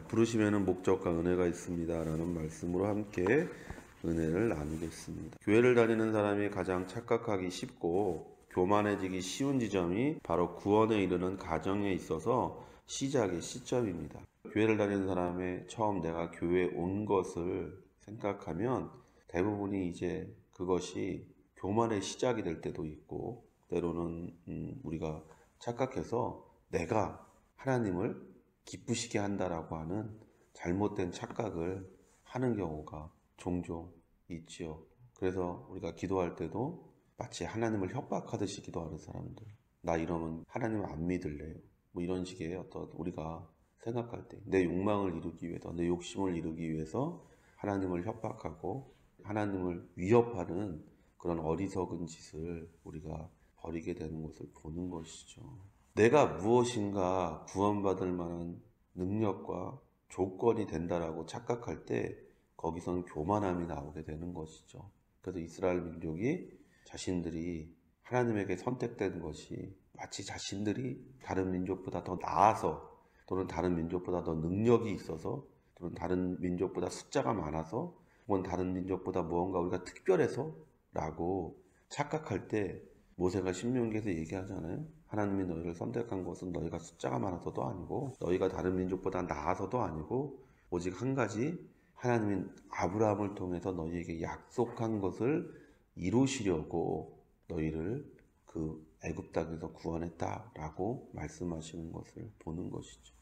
부르심에는 목적과 은혜가 있습니다 라는 말씀으로 함께 은혜를 나누겠습니다. 교회를 다니는 사람이 가장 착각하기 쉽고 교만해지기 쉬운 지점이 바로 구원에 이르는 과정에 있어서 시작의 시점입니다. 교회를 다니는 사람의 처음 내가 교회에 온 것을 생각하면 대부분이 이제 그것이 교만의 시작이 될 때도 있고, 때로는 우리가 착각해서 내가 하나님을 기쁘시게 한다라고 하는 잘못된 착각을 하는 경우가 종종 있지요. 그래서 우리가 기도할 때도 마치 하나님을 협박하듯이 기도하는 사람들, 나 이러면 하나님을 안 믿을래요, 뭐 이런 식의 어떤 우리가 생각할 때 내 욕망을 이루기 위해서, 내 욕심을 이루기 위해서 하나님을 협박하고 하나님을 위협하는 그런 어리석은 짓을 우리가 벌이게 되는 것을 보는 것이죠. 내가 무엇인가 구원받을 만한 능력과 조건이 된다라고 착각할 때 거기서는 교만함이 나오게 되는 것이죠. 그래서 이스라엘 민족이 자신들이 하나님에게 선택된 것이 마치 자신들이 다른 민족보다 더 나아서, 또는 다른 민족보다 더 능력이 있어서, 또는 다른 민족보다 숫자가 많아서, 혹은 다른 민족보다 무언가 우리가 특별해서 라고 착각할 때 모세가 신명기에서 얘기하잖아요. 하나님이 너희를 선택한 것은 너희가 숫자가 많아서도 아니고 너희가 다른 민족보다 나아서도 아니고 오직 한 가지, 하나님이 아브라함을 통해서 너희에게 약속한 것을 이루시려고 너희를 그 애굽 땅에서 구원했다라고 말씀하시는 것을 보는 것이죠.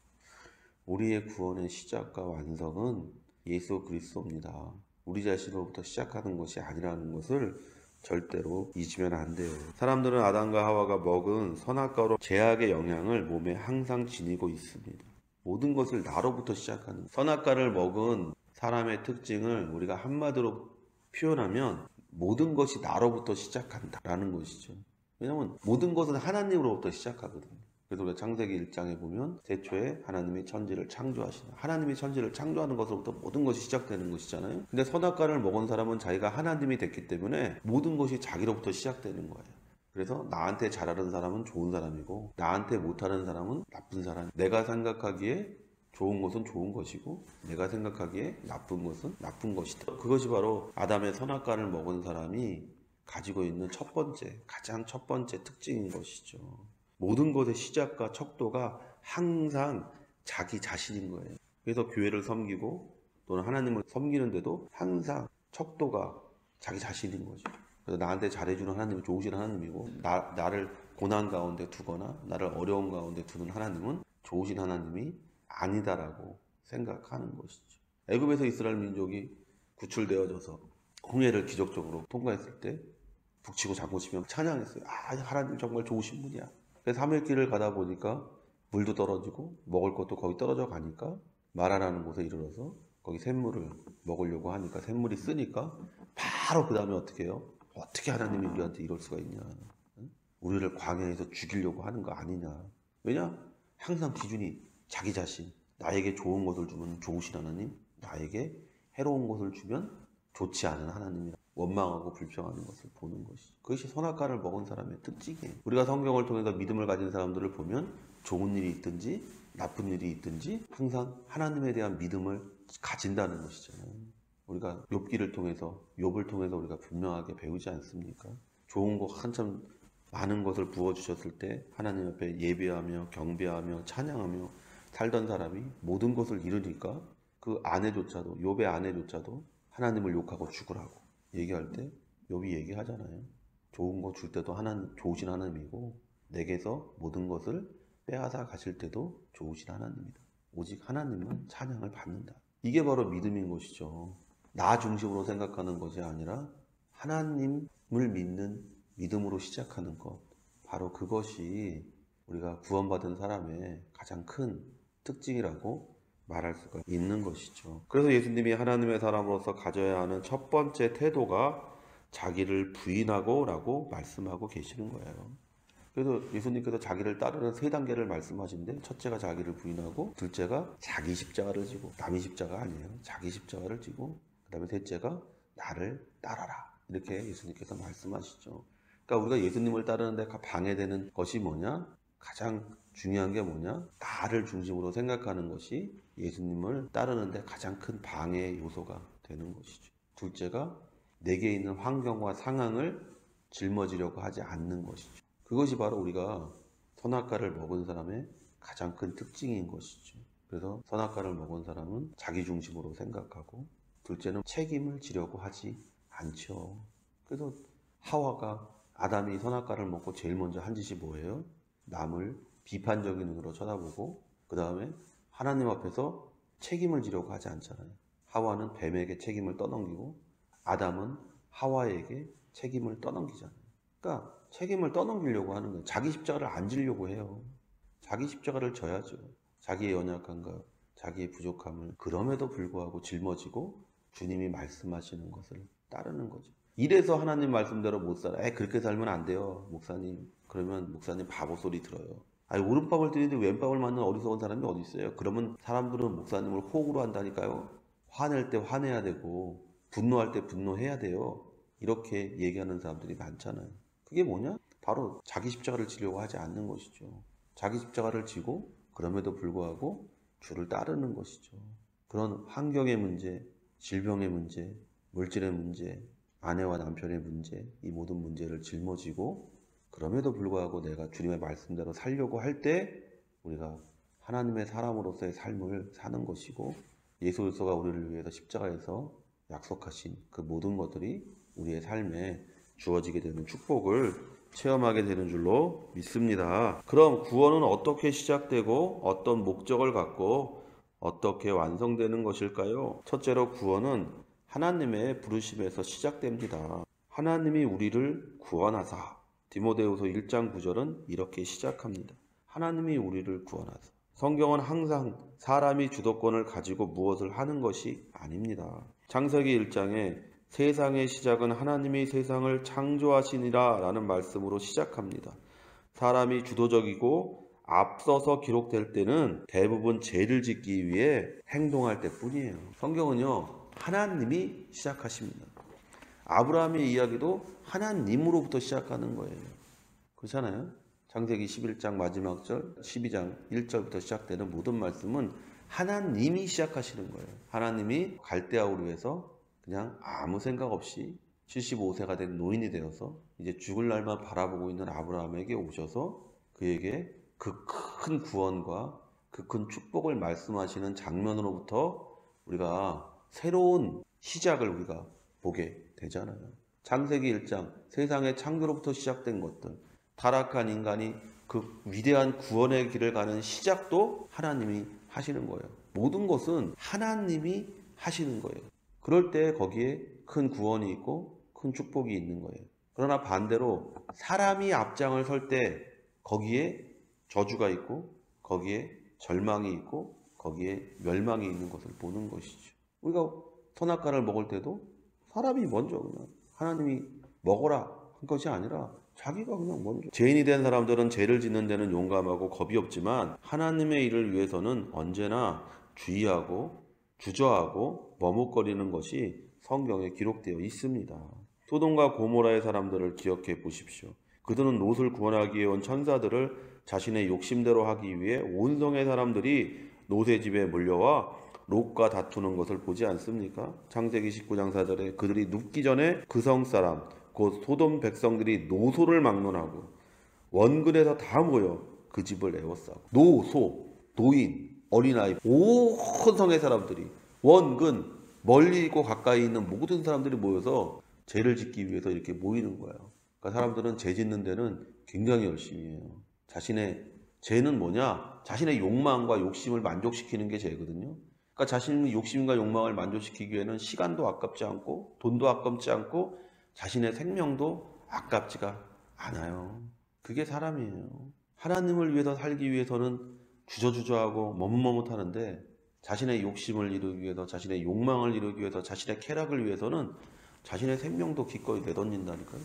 우리의 구원의 시작과 완성은 예수 그리스도입니다. 우리 자신으로부터 시작하는 것이 아니라는 것을 절대로 잊으면 안 돼요. 사람들은 아담과 하와가 먹은 선악과로 죄악의 영향을 몸에 항상 지니고 있습니다. 모든 것을 나로부터 시작하는, 선악과를 먹은 사람의 특징을 우리가 한마디로 표현하면 모든 것이 나로부터 시작한다라는 것이죠. 왜냐하면 모든 것은 하나님으로부터 시작하거든요. 그래서 우리가 창세기 1장에 보면 태초에 하나님이 천지를 창조하시나, 하나님이 천지를 창조하는 것으로부터 모든 것이 시작되는 것이잖아요. 근데 선악과를 먹은 사람은 자기가 하나님이 됐기 때문에 모든 것이 자기로부터 시작되는 거예요. 그래서 나한테 잘하는 사람은 좋은 사람이고 나한테 못하는 사람은 나쁜 사람, 내가 생각하기에 좋은 것은 좋은 것이고 내가 생각하기에 나쁜 것은 나쁜 것이다. 그것이 바로 아담의 선악과를 먹은 사람이 가지고 있는 첫 번째, 가장 첫 번째 특징인 것이죠. 모든 것의 시작과 척도가 항상 자기 자신인 거예요. 그래서 교회를 섬기고 또는 하나님을 섬기는데도 항상 척도가 자기 자신인 거죠. 그래서 나한테 잘해주는 하나님이 좋으신 하나님이고, 나를 고난 가운데 두거나 나를 어려움 가운데 두는 하나님은 좋으신 하나님이 아니다라고 생각하는 것이죠. 애굽에서 이스라엘 민족이 구출되어져서 홍해를 기적적으로 통과했을 때 북치고 장구치며 찬양했어요. 아, 하나님 정말 좋으신 분이야. 그래서 하멜길을 가다 보니까 물도 떨어지고 먹을 것도 거의 떨어져 가니까 마라라는 곳에 이르러서 거기 샘물을 먹으려고 하니까 샘물이 쓰니까 바로 그 다음에 어떻게 해요? 어떻게 하나님이 우리한테 이럴 수가 있냐, 우리를 광야에서 죽이려고 하는 거 아니냐. 왜냐? 항상 기준이 자기 자신. 나에게 좋은 것을 주면 좋으신 하나님, 나에게 해로운 것을 주면 좋지 않은 하나님이라 원망하고 불평하는 것을 보는 것이죠. 그것이 선악과를 먹은 사람의 특징이에요. 우리가 성경을 통해서 믿음을 가진 사람들을 보면 좋은 일이 있든지 나쁜 일이 있든지 항상 하나님에 대한 믿음을 가진다는 것이잖아요. 우리가 욥기를 통해서, 욥을 통해서 우리가 분명하게 배우지 않습니까? 좋은 거 한참 많은 것을 부어주셨을 때 하나님 앞에 예배하며 경배하며 찬양하며 살던 사람이 모든 것을 잃으니까 그 아내조차도, 욥의 아내조차도 하나님을 욕하고 죽으라고 얘기할 때 욥이 얘기하잖아요. 좋은 거 줄 때도 하나님, 좋으신 하나님이고 내게서 모든 것을 빼앗아 가실 때도 좋으신 하나님이다. 오직 하나님만 찬양을 받는다. 이게 바로 믿음인 것이죠. 나 중심으로 생각하는 것이 아니라 하나님을 믿는 믿음으로 시작하는 것, 바로 그것이 우리가 구원받은 사람의 가장 큰 특징이라고 말할 수가 있는 것이죠. 그래서 예수님이 하나님의 사람으로서 가져야 하는 첫 번째 태도가 자기를 부인하고 라고 말씀하고 계시는 거예요. 그래서 예수님께서 자기를 따르는 세 단계를 말씀하신데, 첫째가 자기를 부인하고, 둘째가 자기 십자가를 지고, 남의 십자가 아니에요. 자기 십자가를 지고, 그 다음에 셋째가 나를 따라라, 이렇게 예수님께서 말씀하시죠. 그러니까 우리가 예수님을 따르는데 방해되는 것이 뭐냐? 가장 중요한 게 뭐냐? 나를 중심으로 생각하는 것이 예수님을 따르는데 가장 큰 방해 요소가 되는 것이죠. 둘째가 내게 있는 환경과 상황을 짊어지려고 하지 않는 것이죠. 그것이 바로 우리가 선악과를 먹은 사람의 가장 큰 특징인 것이죠. 그래서 선악과를 먹은 사람은 자기 중심으로 생각하고, 둘째는 책임을 지려고 하지 않죠. 그래서 하와가, 아담이 선악과를 먹고 제일 먼저 한 짓이 뭐예요? 남을 비판적인 눈으로 쳐다보고 그 다음에 하나님 앞에서 책임을 지려고 하지 않잖아요. 하와는 뱀에게 책임을 떠넘기고 아담은 하와에게 책임을 떠넘기잖아요. 그러니까 책임을 떠넘기려고 하는 거예요. 자기 십자가를 안 지려고 해요. 자기 십자가를 져야죠. 자기의 연약함과 자기의 부족함을 그럼에도 불구하고 짊어지고 주님이 말씀하시는 것을 따르는 거죠. 이래서 하나님 말씀대로 못 살아. 그렇게 살면 안 돼요, 목사님. 그러면 목사님 바보 소리 들어요. 오른밥을 들이는데 왼밥을 맞는 어리석은 사람이 어디 있어요? 그러면 사람들은 목사님을 호구로 한다니까요. 화낼 때 화내야 되고 분노할 때 분노해야 돼요. 이렇게 얘기하는 사람들이 많잖아요. 그게 뭐냐? 바로 자기 십자가를 지려고 하지 않는 것이죠. 자기 십자가를 지고 그럼에도 불구하고 주를 따르는 것이죠. 그런 환경의 문제, 질병의 문제, 물질의 문제, 아내와 남편의 문제, 이 모든 문제를 짊어지고 그럼에도 불구하고 내가 주님의 말씀대로 살려고 할 때 우리가 하나님의 사람으로서의 삶을 사는 것이고, 예수 그리스도가 우리를 위해서 십자가에서 약속하신 그 모든 것들이 우리의 삶에 주어지게 되는 축복을 체험하게 되는 줄로 믿습니다. 그럼 구원은 어떻게 시작되고 어떤 목적을 갖고 어떻게 완성되는 것일까요? 첫째로 구원은 하나님의 부르심에서 시작됩니다. 하나님이 우리를 구원하사. 디모데후서 1장 9절은 이렇게 시작합니다. 하나님이 우리를 구원하사. 성경은 항상 사람이 주도권을 가지고 무엇을 하는 것이 아닙니다. 창세기 1장에 세상의 시작은 하나님이 세상을 창조하시니라 라는 말씀으로 시작합니다. 사람이 주도적이고 앞서서 기록될 때는 대부분 죄를 짓기 위해 행동할 때뿐이에요. 성경은요, 하나님이 시작하십니다. 아브라함의 이야기도 하나님으로부터 시작하는 거예요. 그렇잖아요? 창세기 11장 마지막 절, 12장 1절부터 시작되는 모든 말씀은 하나님이 시작하시는 거예요. 하나님이 갈대아우르에서 그냥 아무 생각 없이 75세가 된 노인이 되어서 이제 죽을 날만 바라보고 있는 아브라함에게 오셔서 그에게 그 큰 구원과 그 큰 축복을 말씀하시는 장면으로부터 우리가 새로운 시작을 우리가 보게 되잖아요. 창세기 1장 세상의 창조로부터 시작된 것들, 타락한 인간이 그 위대한 구원의 길을 가는 시작도 하나님이 하시는 거예요. 모든 것은 하나님이 하시는 거예요. 그럴 때 거기에 큰 구원이 있고 큰 축복이 있는 거예요. 그러나 반대로 사람이 앞장을 설 때 거기에 저주가 있고 거기에 절망이 있고 거기에 멸망이 있는 것을 보는 것이죠. 우리가 선악과를 먹을 때도 사람이 먼저 그냥 하나님이 먹어라 한 것이 아니라 자기가 그냥 먼저. 죄인이 된 사람들은 죄를 짓는 데는 용감하고 겁이 없지만 하나님의 일을 위해서는 언제나 주의하고 주저하고 머뭇거리는 것이 성경에 기록되어 있습니다. 소돔과 고모라의 사람들을 기억해 보십시오. 그들은 롯을 구원하기 위해 온 천사들을 자신의 욕심대로 하기 위해 온 성의 사람들이 롯의 집에 몰려와 롯과 다투는 것을 보지 않습니까? 창세기 19장 4절에 그들이 눕기 전에 그 성 사람 곧 소돔 백성들이 노소를 막론하고 원근에서 다 모여 그 집을 에워싸고, 노소, 노인, 어린아이, 온 성의 사람들이, 원근, 멀리 있고 가까이 있는 모든 사람들이 모여서 죄를 짓기 위해서 이렇게 모이는 거예요. 그러니까 사람들은 죄 짓는 데는 굉장히 열심히 해요. 자신의 죄는 뭐냐? 자신의 욕망과 욕심을 만족시키는 게 죄거든요. 그러니까 자신의 욕심과 욕망을 만족시키기 위해는 시간도 아깝지 않고 돈도 아깝지 않고 자신의 생명도 아깝지가 않아요. 그게 사람이에요. 하나님을 위해서 살기 위해서는 주저주저하고 머뭇머뭇하는데 자신의 욕심을 이루기 위해서, 자신의 욕망을 이루기 위해서, 자신의 쾌락을 위해서는 자신의 생명도 기꺼이 내던진다니까요.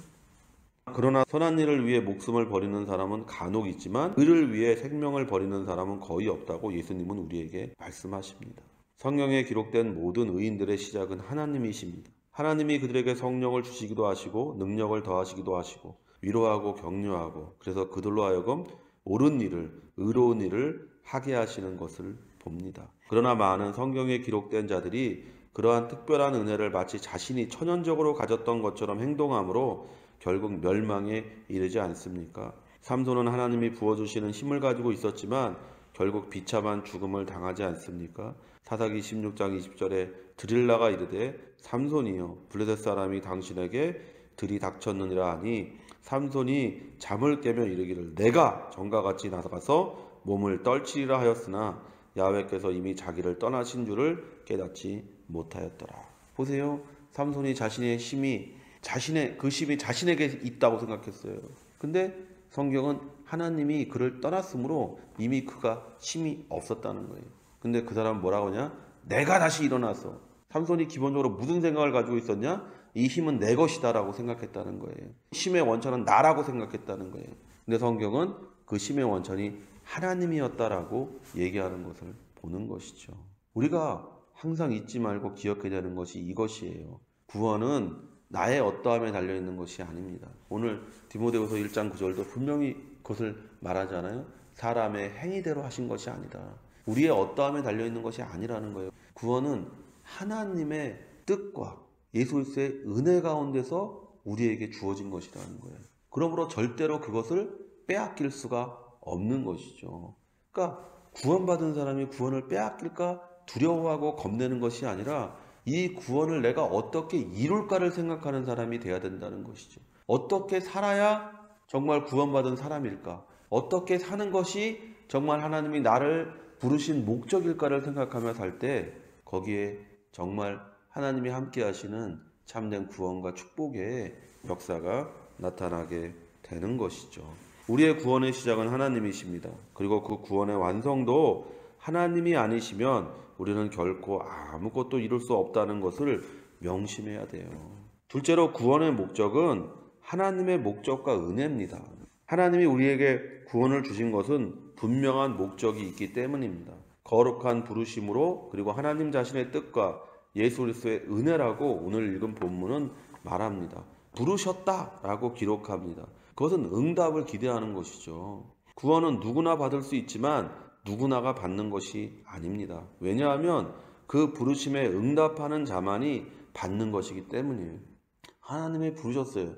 그러나 선한 일을 위해 목숨을 버리는 사람은 간혹 있지만 의를 위해 생명을 버리는 사람은 거의 없다고 예수님은 우리에게 말씀하십니다. 성경에 기록된 모든 의인들의 시작은 하나님이십니다. 하나님이 그들에게 성령을 주시기도 하시고 능력을 더하시기도 하시고 위로하고 격려하고, 그래서 그들로 하여금 옳은 일을, 의로운 일을 하게 하시는 것을 봅니다. 그러나 많은 성경에 기록된 자들이 그러한 특별한 은혜를 마치 자신이 천연적으로 가졌던 것처럼 행동함으로 결국 멸망에 이르지 않습니까? 삼손은 하나님이 부어주시는 힘을 가지고 있었지만 결국 비참한 죽음을 당하지 않습니까? 사사기 16장 20절에 드릴라가 이르되 삼손이여 블레셋 사람이 당신에게 들이 닥쳤느니라 하니 삼손이 잠을 깨며 이르기를 내가 전과 같이 나가서 몸을 떨치리라 하였으나 야훼께서 이미 자기를 떠나신 줄을 깨닫지 못하였더라. 보세요. 삼손이 자신의 힘이 자신에게 있다고 생각했어요. 근데 성경은 하나님이 그를 떠났으므로 이미 그가 힘이 없었다는 거예요. 근데 그 사람은 뭐라고 하냐? 내가 다시 일어나서. 삼손이 기본적으로 무슨 생각을 가지고 있었냐? 이 힘은 내 것이다라고 생각했다는 거예요. 힘의 원천은 나라고 생각했다는 거예요. 근데 성경은 그 힘의 원천이 하나님이었다라고 얘기하는 것을 보는 것이죠. 우리가 항상 잊지 말고 기억해야 되는 것이 이것이에요. 구원은 나의 어떠함에 달려있는 것이 아닙니다. 오늘 디모데후서 1장 9절도 분명히 그것을 말하잖아요. 사람의 행위대로 하신 것이 아니다. 우리의 어떠함에 달려있는 것이 아니라는 거예요. 구원은 하나님의 뜻과 예수 그리스도의 은혜 가운데서 우리에게 주어진 것이라는 거예요. 그러므로 절대로 그것을 빼앗길 수가 없는 것이죠. 그러니까 구원받은 사람이 구원을 빼앗길까 두려워하고 겁내는 것이 아니라 이 구원을 내가 어떻게 이룰까를 생각하는 사람이 돼야 된다는 것이죠. 어떻게 살아야 정말 구원받은 사람일까? 어떻게 사는 것이 정말 하나님이 나를 부르신 목적일까를 생각하며 살 때 거기에 정말 하나님이 함께 하시는 참된 구원과 축복의 역사가 나타나게 되는 것이죠. 우리의 구원의 시작은 하나님이십니다. 그리고 그 구원의 완성도 하나님이 아니시면 우리는 결코 아무것도 이룰 수 없다는 것을 명심해야 돼요. 둘째로 구원의 목적은 하나님의 목적과 은혜입니다. 하나님이 우리에게 구원을 주신 것은 분명한 목적이 있기 때문입니다. 거룩한 부르심으로 그리고 하나님 자신의 뜻과 예수 그리스도의 은혜라고 오늘 읽은 본문은 말합니다. 부르셨다라고 기록합니다. 그것은 응답을 기대하는 것이죠. 구원은 누구나 받을 수 있지만 누구나가 받는 것이 아닙니다. 왜냐하면 그 부르심에 응답하는 자만이 받는 것이기 때문이에요. 하나님이 부르셨어요.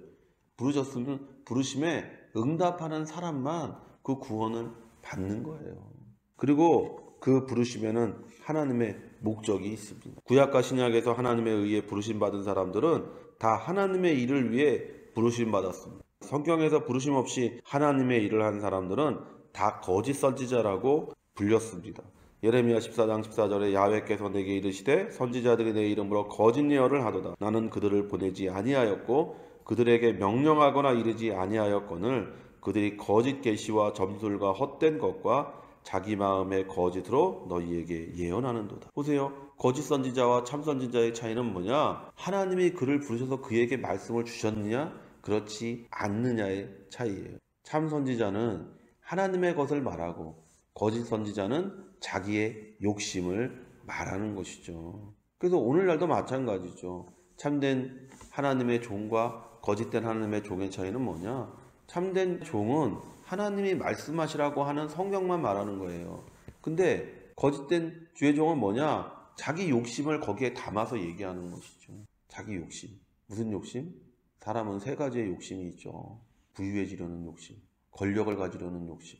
부르셨으면 부르심에 응답하는 사람만 그 구원을 받는 거예요. 그리고 그 부르심에는 하나님의 목적이 있습니다. 구약과 신약에서 하나님에 의해 부르심 받은 사람들은 다 하나님의 일을 위해 부르심 받았습니다. 성경에서 부르심 없이 하나님의 일을 한 사람들은 다 거짓 선지자라고 불렸습니다. 예레미야 14장 14절에 야훼께서 내게 이르시되 선지자들이 내 이름으로 거짓 예언을 하도다. 나는 그들을 보내지 아니하였고 그들에게 명령하거나 이르지 아니하였거늘 그들이 거짓 계시와 점술과 헛된 것과 자기 마음의 거짓으로 너희에게 예언하는도다. 보세요. 거짓 선지자와 참 선지자의 차이는 뭐냐? 하나님이 그를 부르셔서 그에게 말씀을 주셨느냐? 그렇지 않느냐의 차이예요. 참 선지자는 하나님의 것을 말하고 거짓 선지자는 자기의 욕심을 말하는 것이죠. 그래서 오늘날도 마찬가지죠. 참된 하나님의 종과 거짓된 하나님의 종의 차이는 뭐냐? 참된 종은 하나님이 말씀하시라고 하는 성경만 말하는 거예요. 근데 거짓된 주의 종은 뭐냐? 자기 욕심을 거기에 담아서 얘기하는 것이죠. 자기 욕심. 무슨 욕심? 사람은 세 가지의 욕심이 있죠. 부유해지려는 욕심, 권력을 가지려는 욕심,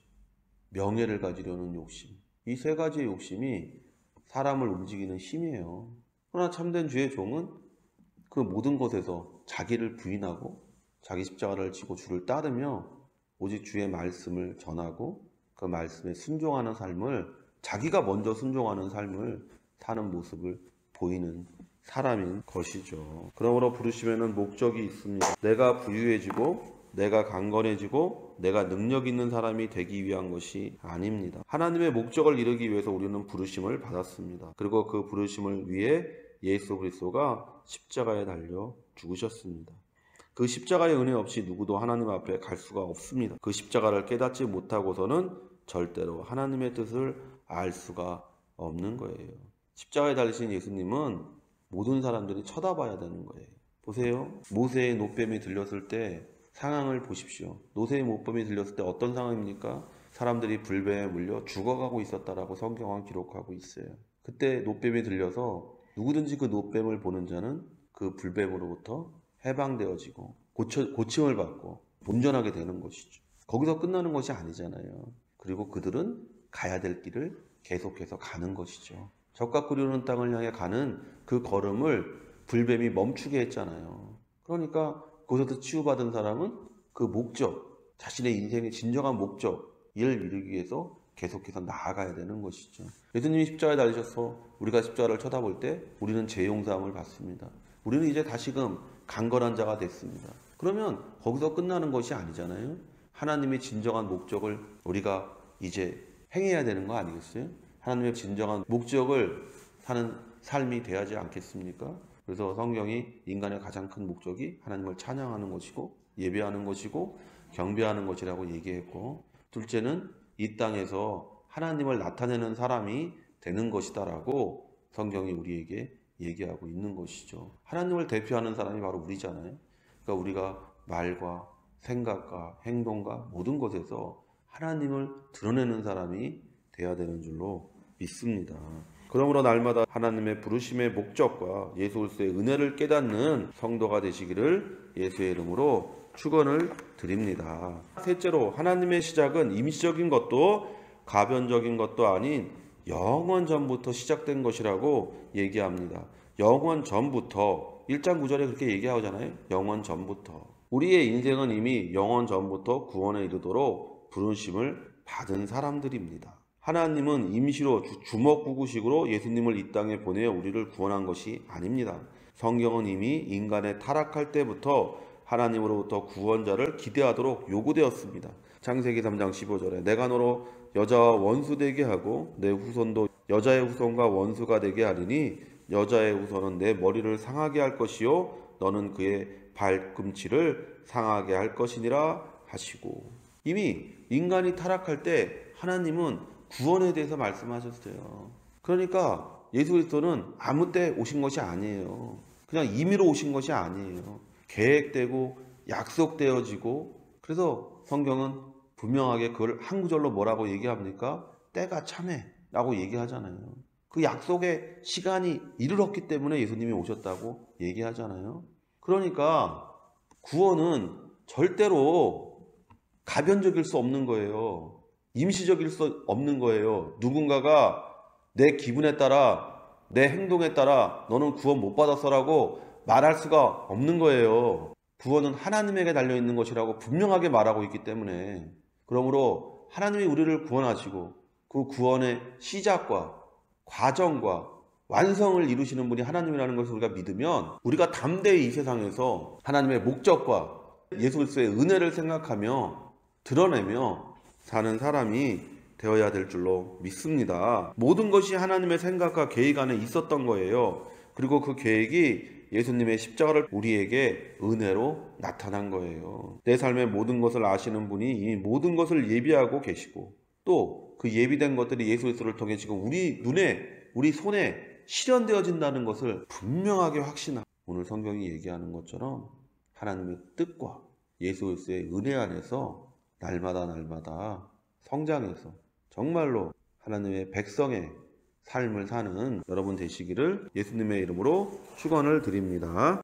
명예를 가지려는 욕심. 이 세 가지의 욕심이 사람을 움직이는 힘이에요. 그러나 참된 주의 종은 그 모든 것에서 자기를 부인하고 자기 십자가를 지고 주를 따르며 오직 주의 말씀을 전하고 그 말씀에 순종하는 삶을, 자기가 먼저 순종하는 삶을 사는 모습을 보이는 사람인 것이죠. 그러므로 부르심에는 목적이 있습니다. 내가 부유해지고 내가 강건해지고 내가 능력 있는 사람이 되기 위한 것이 아닙니다. 하나님의 목적을 이루기 위해서 우리는 부르심을 받았습니다. 그리고 그 부르심을 위해 예수 그리스도가 십자가에 달려 죽으셨습니다. 그 십자가의 은혜 없이 누구도 하나님 앞에 갈 수가 없습니다. 그 십자가를 깨닫지 못하고서는 절대로 하나님의 뜻을 알 수가 없는 거예요. 십자가에 달리신 예수님은 모든 사람들이 쳐다봐야 되는 거예요. 보세요. 모세의 노뱀이 들렸을 때 상황을 보십시오. 모세의 노뱀이 들렸을 때 어떤 상황입니까? 사람들이 불뱀에 물려 죽어가고 있었다라고 성경은 기록하고 있어요. 그때 노뱀이 들려서 누구든지 그 노뱀을 보는 자는 그 불뱀으로부터 해방되어지고 고침을 받고 온전하게 되는 것이죠. 거기서 끝나는 것이 아니잖아요. 그리고 그들은 가야 될 길을 계속해서 가는 것이죠. 적과 꿀이는 땅을 향해 가는 그 걸음을 불뱀이 멈추게 했잖아요. 그러니까 거기서 치유받은 사람은 그 목적, 자신의 인생의 진정한 목적을 이루기 위해서 계속해서 나아가야 되는 것이죠. 예수님이 십자가에 달리셔서 우리가 십자가를 쳐다볼 때 우리는 죄 용서함을 받습니다. 우리는 이제 다시금 강건한 자가 됐습니다. 그러면 거기서 끝나는 것이 아니잖아요. 하나님의 진정한 목적을 우리가 이제 행해야 되는 거 아니겠어요? 하나님의 진정한 목적을 사는 삶이 돼야지 않겠습니까? 그래서 성경이 인간의 가장 큰 목적이 하나님을 찬양하는 것이고 예배하는 것이고 경배하는 것이라고 얘기했고, 둘째는 이 땅에서 하나님을 나타내는 사람이 되는 것이다라고 성경이 우리에게 얘기하고 있는 것이죠. 하나님을 대표하는 사람이 바로 우리잖아요. 그러니까 우리가 말과 생각과 행동과 모든 것에서 하나님을 드러내는 사람이 되어야 되는 줄로 믿습니다. 그러므로 날마다 하나님의 부르심의 목적과 예수 그리스도의 은혜를 깨닫는 성도가 되시기를 예수의 이름으로 축원을 드립니다. 셋째로, 하나님의 시작은 임시적인 것도 가변적인 것도 아닌 영원 전부터 시작된 것이라고 얘기합니다. 영원 전부터, 1장 9절에 그렇게 얘기하잖아요. 영원 전부터. 우리의 인생은 이미 영원 전부터 구원에 이르도록 부르심을 받은 사람들입니다. 하나님은 임시로 주먹구구식으로 예수님을 이 땅에 보내어 우리를 구원한 것이 아닙니다. 성경은 이미 인간의 타락할 때부터 하나님으로부터 구원자를 기대하도록 요구되었습니다. 창세기 3장 15절에 내가 너로 여자와 원수 되게 하고 내 후손도 여자의 후손과 원수가 되게 하리니 여자의 후손은 내 머리를 상하게 할 것이요 너는 그의 발꿈치를 상하게 할 것이니라 하시고, 이미 인간이 타락할 때 하나님은 구원에 대해서 말씀하셨어요. 그러니까 예수 그리스도는 아무 때 오신 것이 아니에요. 그냥 임의로 오신 것이 아니에요. 계획되고 약속되어지고, 그래서 성경은 분명하게 그걸 한 구절로 뭐라고 얘기합니까? 때가 참해라고 얘기하잖아요. 그 약속의 시간이 이르렀기 때문에 예수님이 오셨다고 얘기하잖아요. 그러니까 구원은 절대로 가변적일 수 없는 거예요. 임시적일 수 없는 거예요. 누군가가 내 기분에 따라, 내 행동에 따라 너는 구원 못 받았어라고 말할 수가 없는 거예요. 구원은 하나님에게 달려있는 것이라고 분명하게 말하고 있기 때문에, 그러므로 하나님이 우리를 구원하시고 그 구원의 시작과 과정과 완성을 이루시는 분이 하나님이라는 것을 우리가 믿으면, 우리가 담대히 이 세상에서 하나님의 목적과 예수 그리스도의 은혜를 생각하며 드러내며 사는 사람이 되어야 될 줄로 믿습니다. 모든 것이 하나님의 생각과 계획 안에 있었던 거예요. 그리고 그 계획이 예수님의 십자가를 우리에게 은혜로 나타난 거예요. 내 삶의 모든 것을 아시는 분이 이 모든 것을 예비하고 계시고, 또 그 예비된 것들이 예수 그리스도를 통해 지금 우리 눈에, 우리 손에 실현되어진다는 것을 분명하게 확신하고, 오늘 성경이 얘기하는 것처럼 하나님의 뜻과 예수 그리스도의 은혜 안에서 날마다 성장해서 정말로 하나님의 백성의 삶을 사는 여러분 되시기를 예수님의 이름으로 축원을 드립니다.